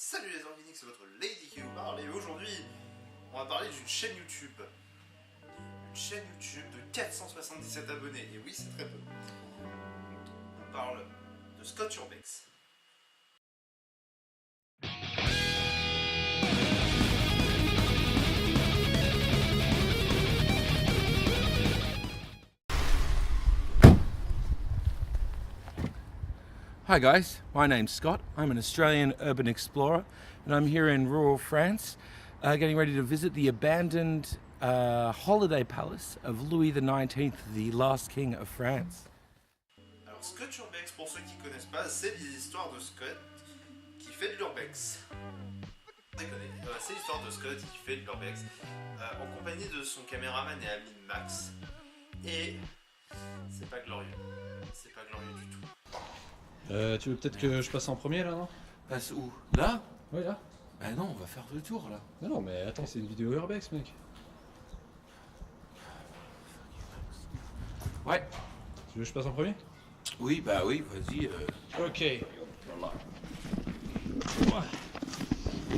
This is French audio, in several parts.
Salut les Organiques, c'est votre Lady qui vous parle et aujourd'hui on va parler d'une chaîne YouTube. Une chaîne YouTube de 477 abonnés, et oui c'est très peu. On parle de Scott Urbex. Hi guys, my name's Scott. I'm an Australian urban explorer and I'm here in rural France getting ready to visit the abandoned holiday palace of Louis XIX, the last king of France. Alors Scott Urbex, pour ceux qui ne connaissent pas, c'est l'histoire de Scott qui fait de l'urbex. C'est l'histoire de Scott qui fait de l'urbex en compagnie de son caméraman et ami Max. Et c'est pas glorieux. C'est pas glorieux du tout. Tu veux peut-être que je passe en premier là, non? Passe où? Là? Oui, là. Ben non, on va faire le tour là. Non, mais attends, c'est une vidéo urbex, mec. Ouais. Tu veux que je passe en premier? Oui, bah oui, vas-y. Ok.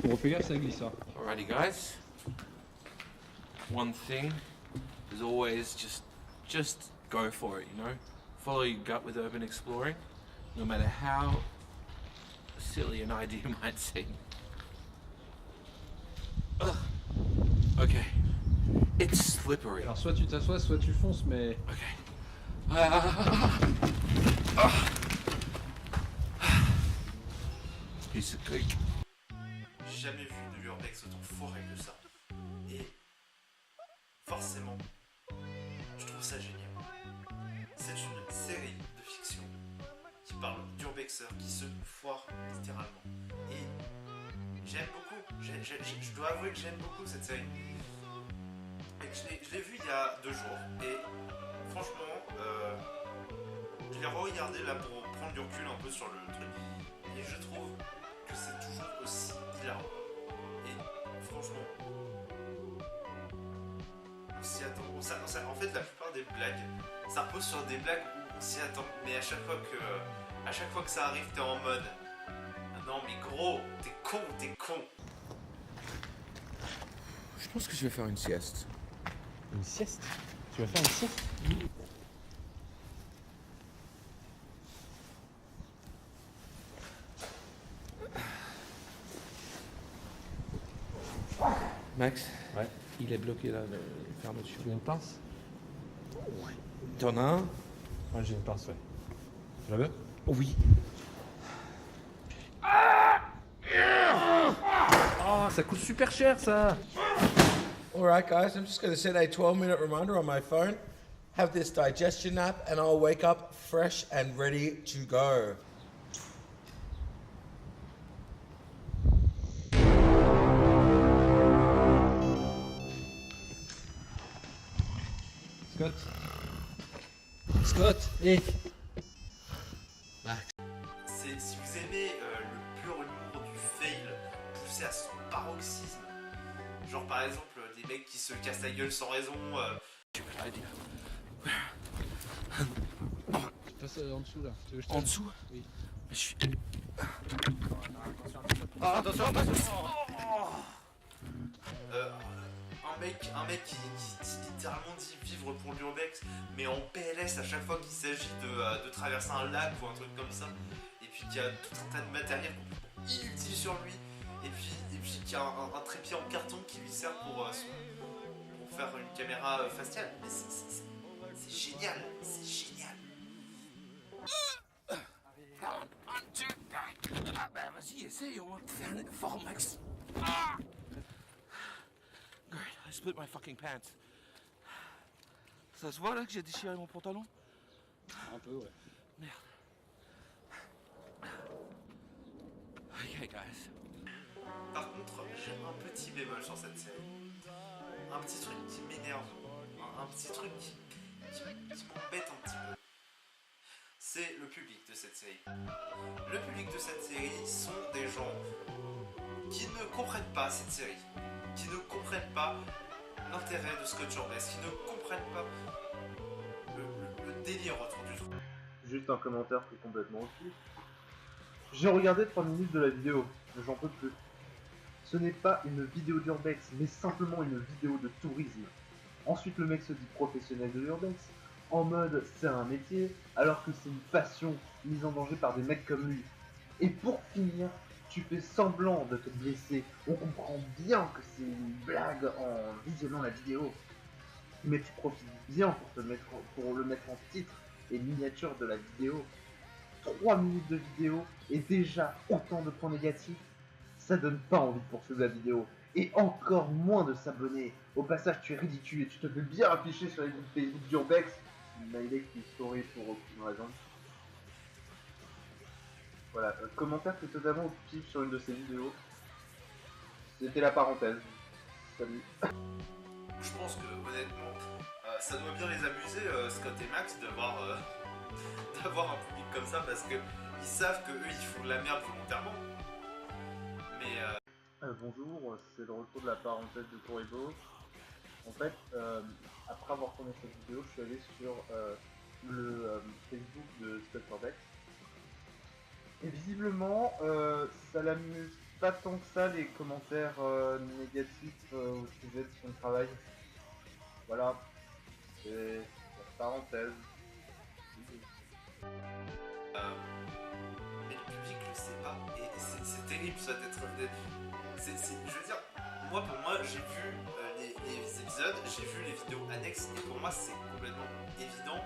Pour fais gaffe, ça glisse, ça. Alrighty guys. One thing is always just go for it, you know? Follow your gut with urban exploring, no matter how silly an idea might seem. Ugh. Okay. It's slippery. Alors soit tu t'assois, soit tu fonces, mais... Okay. Piece of cake. J'ai jamais vu de l'urbex autant foiré que ça. Et forcément, je trouve ça génial. C'est une série de fiction qui parle d'urbexeurs qui se foirent littéralement. Et j'aime beaucoup. Je dois avouer que j'aime beaucoup cette série. Et je l'ai vue il y a 2 jours. Et franchement, je l'ai re-regardé là pour prendre du recul un peu sur le truc. Et je trouve que c'est toujours aussi hilarant. Et franchement, on s'y attend. En fait, la plupart des blagues, ça repose sur des blagues où on s'y attend. Mais à chaque fois que ça arrive, t'es en mode non mais gros, t'es con. Je pense que je vais faire une sieste. Une sieste? Tu vas faire une sieste? Max? Ouais. Il est bloqué là, la fermeture. Tu veux une pince? Ouais. T'en as un? Ouais, j'ai une pince, ouais. Tu la veux? Oui. Oh, ça coûte super cher, ça! Alright guys, I'm just going to set a 12-minute reminder on my phone, have this digestion nap, and I'll wake up fresh and ready to go. Scott? Scott! Hé! Si vous aimez le pur humour du fail poussé à son paroxysme, genre par exemple des mecs qui se cassent la gueule sans raison, Je passe en dessous, là. Tu veux que je En t'aide? dessous? Oui. Je suis... un mec qui littéralement dit vivre pour l'urbex, mais en PLS à chaque fois qu'il s'agit de traverser un lac ou un truc comme ça, et puis qui a tout un tas de matériel inutile sur lui, et puis qui a un trépied en carton qui lui sert pour faire une caméra faciale. Mais c'est génial, c'est génial. Ah bah vas-y, essaye, on va faire un effort, Max. Ah! Great, I split my fucking pants. Ça se voit là que j'ai déchiré mon pantalon? Un peu, ouais. Merde. Ok, guys. Par contre, j'ai un petit bémol sur cette série. Un petit truc qui m'énerve. Un petit truc qui m'embête un petit peu. C'est le public de cette série. Le public de cette série sont des gens qui ne comprennent pas cette série. Qui ne comprennent pas l'intérêt de Scott Urbex. Qui ne comprennent pas le délire autour du truc. Juste un commentaire qui est complètement fou. J'ai regardé 3 minutes de la vidéo, j'en peux plus. Ce n'est pas une vidéo d'urbex, mais simplement une vidéo de tourisme. Ensuite, le mec se dit professionnel de l'urbex, en mode c'est un métier, alors que c'est une passion mise en danger par des mecs comme lui. Et pour finir, tu fais semblant de te blesser. On comprend bien que c'est une blague en visionnant la vidéo. Mais tu profites bien pour le mettre en titre et miniature de la vidéo. 3 minutes de vidéo et déjà autant de points négatifs. Ça donne pas envie de poursuivre la vidéo. Et encore moins de s'abonner. Au passage, tu es ridicule et tu te fais bien afficher sur les groupes Facebook d'Urbex. Smiley qui story pour aucune raison. Voilà, commentaire qui est totalement au pif sur une de ses vidéos. C'était la parenthèse. Salut. Je pense que honnêtement, ça doit bien les amuser, Scott et Max, d'avoir un public comme ça parce que ils savent que eux ils font de la merde volontairement. Mais Bonjour, c'est le retour de la parenthèse de Corribo. En fait, après avoir tourné cette vidéo, je suis allé sur le Facebook de Scott Urbex. Et visiblement, ça l'amuse pas tant que ça les commentaires négatifs au sujet de son travail. Voilà, c'est la parenthèse. mais le public le sait pas et c'est terrible ça d'être. Je veux dire, moi pour moi j'ai vu les épisodes, j'ai vu les vidéos annexes et pour moi c'est complètement évident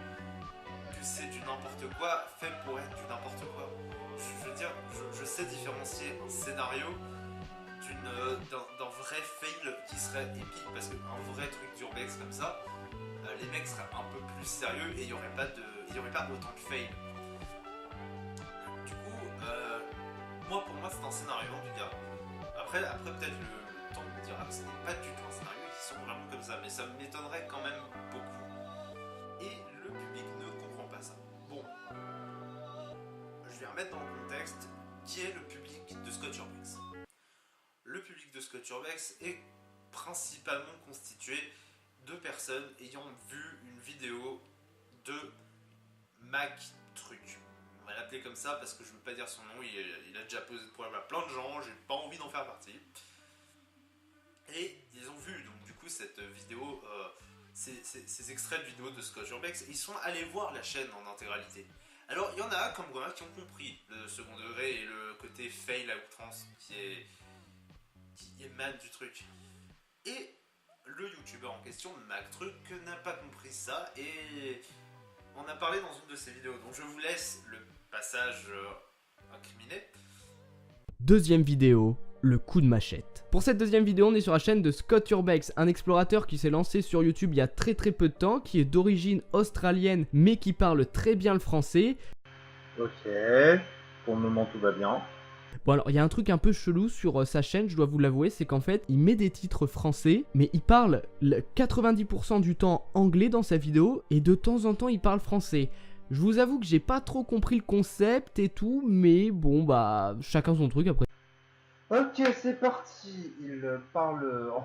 que c'est du n'importe quoi fait pour être du n'importe quoi. Je veux dire, je sais différencier un scénario d'un vrai fail qui serait épique parce qu'un vrai truc d'urbex comme ça, les mecs seraient un peu plus sérieux et il n'y aurait pas autant de fail. Du coup, moi pour moi c'est un scénario en tout cas. Après peut-être le temps de me dira que ce n'est pas du tout un scénario qui sont vraiment comme ça, mais ça m'étonnerait quand même beaucoup. Et le public ne comprend pas ça. Bon, je vais remettre dans le contexte qui est le public de Scott Urbex. Le public de Scott Urbex est principalement constitué de personnes ayant vu une vidéo de Mac Truc. On va l'appeler comme ça parce que je ne veux pas dire son nom, il a déjà posé de problème à plein de gens, j'ai pas envie d'en faire partie. Et ils ont vu donc du coup cette vidéo, ces extraits de vidéos de Scott Urbex, ils sont allés voir la chaîne en intégralité. Alors il y en a comme moi qui ont compris le second degré et le côté fail à outrance qui émane du truc. Et le youtubeur en question, MacTruc, n'a pas compris ça et on a parlé dans une de ses vidéos. Donc je vous laisse le passage incriminé. Deuxième vidéo, le coup de machette. Pour cette deuxième vidéo, on est sur la chaîne de Scott Urbex, un explorateur qui s'est lancé sur YouTube il y a très peu de temps, qui est d'origine australienne mais qui parle très bien le français. Ok, pour le moment tout va bien. Bon alors il y a un truc un peu chelou sur sa chaîne, je dois vous l'avouer, c'est qu'en fait il met des titres français, mais il parle 90% du temps anglais dans sa vidéo, et de temps en temps il parle français. Je vous avoue que j'ai pas trop compris le concept et tout, mais bon bah chacun son truc après. Ok, c'est parti. Il parle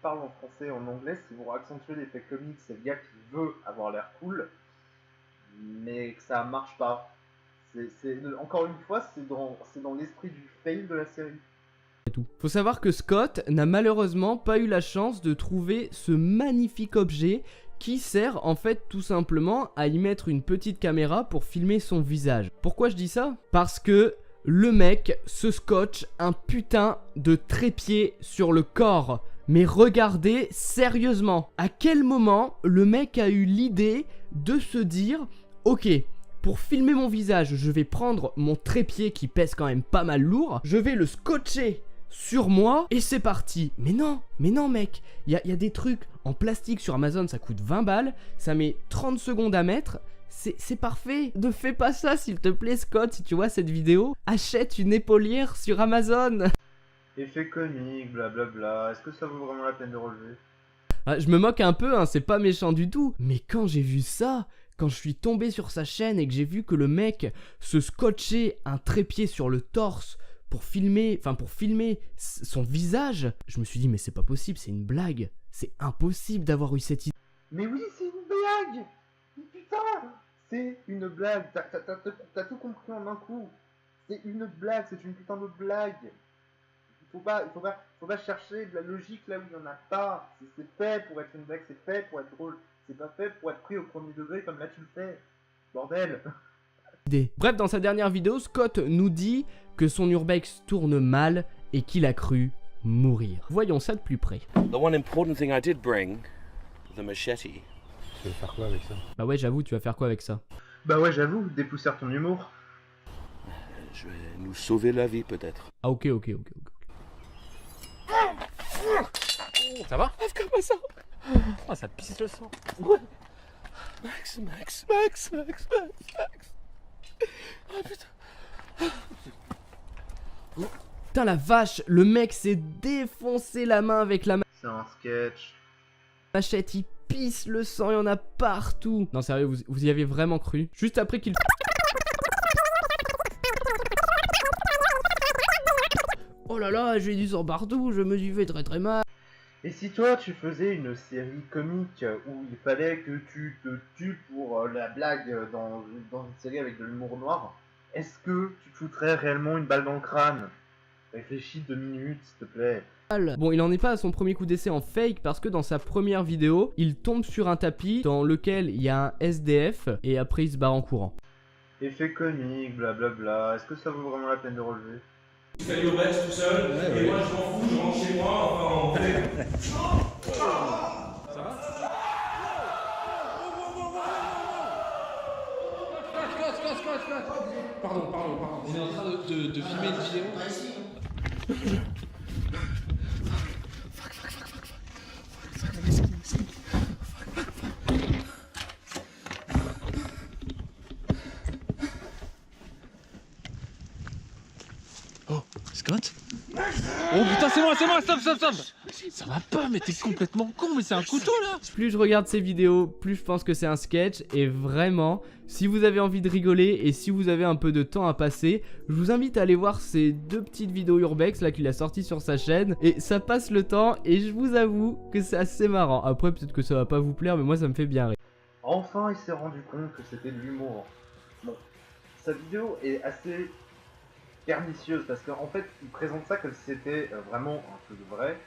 en français et en anglais. Si vous accentuez l'effet comique, c'est le gars qui veut avoir l'air cool, mais que ça marche pas. Encore une fois, c'est dans l'esprit du fail de la série. Faut savoir que Scott n'a malheureusement pas eu la chance de trouver ce magnifique objet qui sert en fait tout simplement à y mettre une petite caméra pour filmer son visage. Pourquoi je dis ça? Parce que le mec se scotche un putain de trépied sur le corps. Mais regardez sérieusement, à quel moment le mec a eu l'idée de se dire « Ok, pour filmer mon visage, je vais prendre mon trépied qui pèse quand même pas mal lourd, je vais le scotcher sur moi et c'est parti. » Mais non mec, il y a des trucs en plastique sur Amazon, ça coûte 20 balles, ça met 30 secondes à mettre. C'est parfait. Ne fais pas ça s'il te plaît Scott, si tu vois cette vidéo. Achète une épaulière sur Amazon. Effet comique, blablabla. Est-ce que ça vaut vraiment la peine de relever? Je me moque un peu, hein, c'est pas méchant du tout. Mais quand j'ai vu ça, quand je suis tombé sur sa chaîne et que j'ai vu que le mec se scotchait un trépied sur le torse pour filmer son visage, je me suis dit mais c'est pas possible, c'est une blague. C'est impossible d'avoir eu cette idée. Mais oui, c'est une blague! Putain! C'est une blague, t'as tout compris en un coup. C'est une blague, c'est une putain de blague. Il faut pas chercher de la logique là où il n'y en a pas. C'est fait pour être une blague, c'est fait pour être drôle. C'est pas fait pour être pris au premier degré comme là tu le fais. Bordel. Bref, dans sa dernière vidéo, Scott nous dit que son urbex tourne mal et qu'il a cru mourir. Voyons ça de plus près. The one important thing I did bring, the machete. Tu veux faire quoi avec ça? Bah ouais, j'avoue, tu vas faire quoi avec ça? Bah ouais, j'avoue, dépoussière ton humour. Je vais nous sauver la vie peut-être. Ah ok. Ça va? I've got myself. Ah, ça te pisse le sang. Max. Oh putain. Putain la vache, le mec s'est défoncé la main avec la C'est un sketch. machette, il pisse le sang, il y en a partout. Non sérieux, vous y avez vraiment cru? Juste après qu'il... Oh là là, j'ai du sang partout, je me suis fait très mal. Et si toi tu faisais une série comique où il fallait que tu te tues pour la blague dans une série avec de l'humour noir, est-ce que tu te foutrais réellement une balle dans le crâne? Réfléchis 2 minutes s'il te plaît. Bon, il en est pas à son premier coup d'essai en fake parce que dans sa première vidéo, il tombe sur un tapis dans lequel il y a un SDF et après il se barre en courant. Effet comique, blablabla, est-ce que ça vaut vraiment la peine de relever? Il fait l'urbex tout seul, et moi je m'en fous, je rentre chez moi, enfin en fait. Pardon. On est en train de filmer une vidéo. Oh, Scott? Oh putain, c'est moi, stop! Ça va pas, mais t'es complètement con, mais c'est un couteau là! Plus je regarde ces vidéos, plus je pense que c'est un sketch. Et vraiment, si vous avez envie de rigoler et si vous avez un peu de temps à passer, je vous invite à aller voir ces 2 petites vidéos urbex là qu'il a sorties sur sa chaîne. Et ça passe le temps et je vous avoue que c'est assez marrant. Après peut-être que ça va pas vous plaire, mais moi ça me fait bien rire. Enfin il s'est rendu compte que c'était de l'humour. Bon, sa vidéo est assez pernicieuse parce qu'en fait il présente ça comme si c'était vraiment un truc vrai.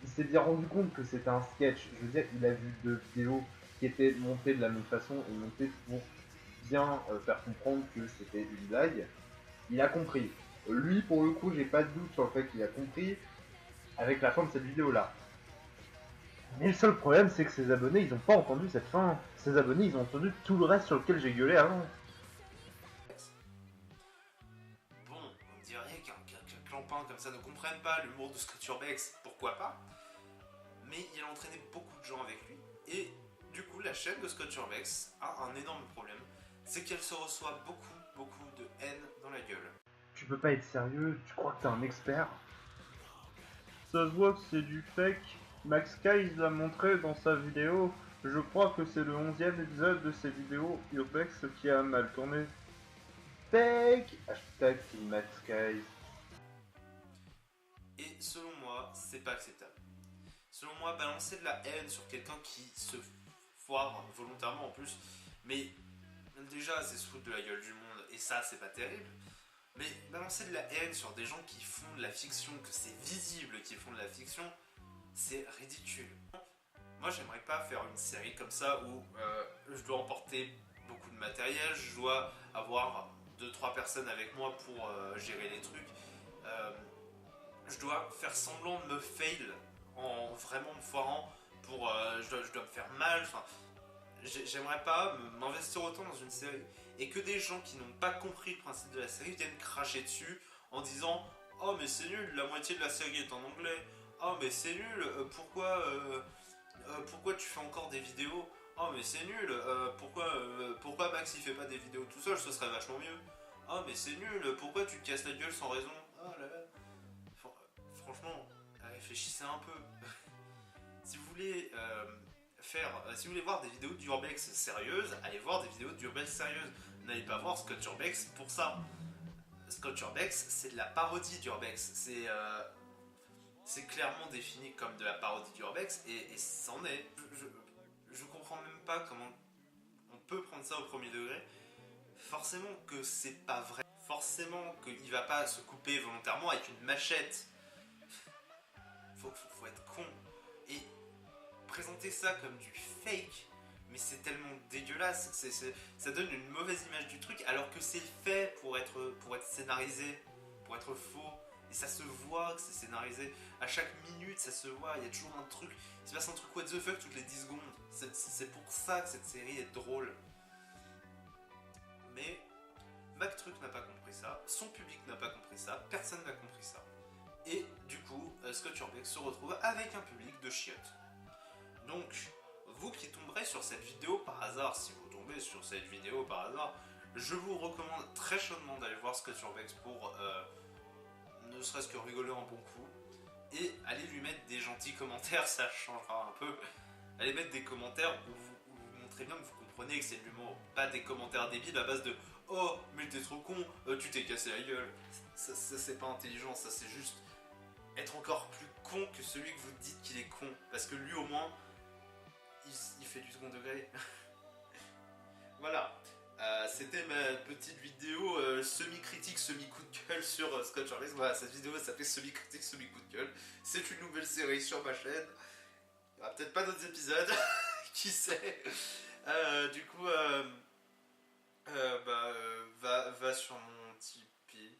Il s'est bien rendu compte que c'était un sketch. Je veux dire, il a vu 2 vidéos qui étaient montées de la même façon et montées pour bien faire comprendre que c'était une blague. Il a compris. Lui, pour le coup, j'ai pas de doute sur le fait qu'il a compris avec la fin de cette vidéo-là. Mais le seul problème, c'est que ses abonnés, ils ont pas entendu cette fin. Ses abonnés, ils ont entendu tout le reste sur lequel j'ai gueulé avant. Bon, vous me direz qu'un clampin comme ça ne comprenne pas l'humour de Scott Urbex, pourquoi pas? Mais il a entraîné beaucoup de gens avec lui. Et du coup, la chaîne de Scott Urbex a un énorme problème. C'est qu'elle se reçoit beaucoup de haine dans la gueule. Tu peux pas être sérieux, tu crois que t'es un expert? Ça se voit que c'est du fake. Max Kais l'a montré dans sa vidéo. Je crois que c'est le 11e épisode de ses vidéos Urbex qui a mal tourné. Fake! Hashtag Max Kais. Et selon moi, c'est pas acceptable. Selon moi, balancer de la haine sur quelqu'un qui se foire volontairement en plus, mais déjà c'est se foutre de la gueule du monde et ça c'est pas terrible. Mais balancer de la haine sur des gens qui font de la fiction, que c'est visible qu'ils font de la fiction, c'est ridicule. Moi j'aimerais pas faire une série comme ça où je dois emporter beaucoup de matériel, je dois avoir 2-3 personnes avec moi pour gérer les trucs. Je dois faire semblant de me fail en vraiment me foirant pour je dois me faire mal. Enfin, j'aimerais pas m'investir autant dans une série et que des gens qui n'ont pas compris le principe de la série viennent cracher dessus en disant oh mais c'est nul, la moitié de la série est en anglais. Oh mais c'est nul, pourquoi tu fais encore des vidéos? Oh mais c'est nul, pourquoi Max il fait pas des vidéos tout seul, ce serait vachement mieux. Oh mais c'est nul, pourquoi tu te casses la gueule sans raison? Oh là là. Franchement, réfléchissez un peu. Si vous voulez si vous voulez voir des vidéos d'urbex sérieuses, allez voir des vidéos d'urbex sérieuses. N'allez pas voir Scott Urbex pour ça. Scott Urbex, c'est de la parodie d'urbex. C'est clairement défini comme de la parodie d'urbex et c'en est. Je comprends même pas comment on peut prendre ça au premier degré. Forcément que c'est pas vrai. forcément qu'il va pas se couper volontairement avec une machette. Faut être con. Et présenter ça comme du fake, mais c'est tellement dégueulasse. Ça donne une mauvaise image du truc, alors que c'est fait pour être scénarisé, pour être faux. Et ça se voit que c'est scénarisé. À chaque minute, ça se voit. Il y a toujours un truc. Il se passe un truc what the fuck toutes les 10 secondes. C'est pour ça que cette série est drôle. Mais McTruck n'a pas compris ça. Son public n'a pas compris ça. Personne n'a compris ça. Et du coup, Scott Urbex se retrouve avec un public de chiottes. Donc, vous qui tomberez sur cette vidéo par hasard, si vous tombez sur cette vidéo par hasard, je vous recommande très chaudement d'aller voir Scott Urbex pour ne serait-ce que rigoler un bon coup. Et allez lui mettre des gentils commentaires, ça changera un peu. Allez mettre des commentaires où vous montrez bien que vous comprenez que c'est de l'humour. Pas des commentaires débiles à base de « Oh, mais t'es trop con, tu t'es cassé la gueule ». Ça c'est pas intelligent, ça c'est juste être encore plus con que celui que vous dites qu'il est con. Parce que lui au moins, il fait du second degré. Voilà. C'était ma petite vidéo semi-critique, semi-coup de gueule sur Scott Urbex. Voilà, cette vidéo s'appelait semi-critique, semi-coup de gueule. C'est une nouvelle série sur ma chaîne. Il n'y aura peut-être pas d'autres épisodes, qui sait. Du coup, va sur mon Tipeee.